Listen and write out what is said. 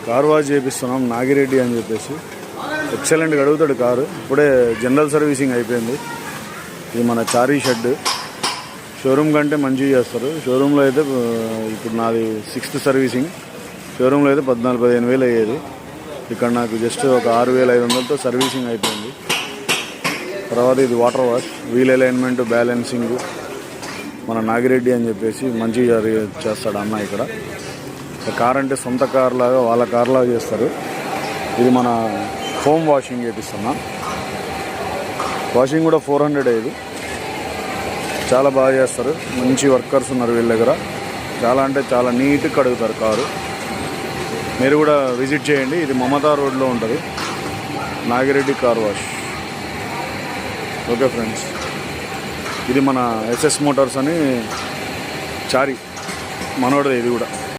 Car wash చేపిస్తున్నాం Nagireddy అని చెప్పేసి. ఎక్సలెంట్గా అడుగుతాడు కారు. ఇప్పుడే జనరల్ సర్వీసింగ్ అయిపోయింది. ఇది మన చారీ షెడ్. షోరూమ్ కంటే మంచిగా చేస్తారు. షోరూంలో అయితే ఇప్పుడు నాది 6th సర్వీసింగ్. షోరూంలో అయితే 14-15 వేలు అయ్యేది. ఇక్కడ నాకు జస్ట్ ఒక 6,500తో సర్వీసింగ్ అయిపోయింది. తర్వాత ఇది water wash, wheel alignment, balancing మన నాగిరెడ్డి అని చెప్పేసి మంచిగా చేస్తాడు అన్న. ఇక్కడ కార్ అంటే సొంత కార్ లాగా, వాళ్ళ కార్ లాగా చేస్తారు. ఇది మన ఫోమ్ వాషింగ్ చేపిస్తున్నా. వాషింగ్ కూడా 400 అయ్యేది. చాలా బాగా చేస్తారు. మంచి వర్కర్స్ ఉన్నారు వీళ్ళ దగ్గర. చాలా అంటే చాలా నీట్గా కడుగుతారు కారు. మీరు కూడా విజిట్ చేయండి. ఇది మమతా రోడ్లో ఉంటుంది, Nagireddy car wash. Okay friends, ఇది మన ఎస్ఎస్ మోటార్స్ అని చారి మనోడది. ఇది కూడా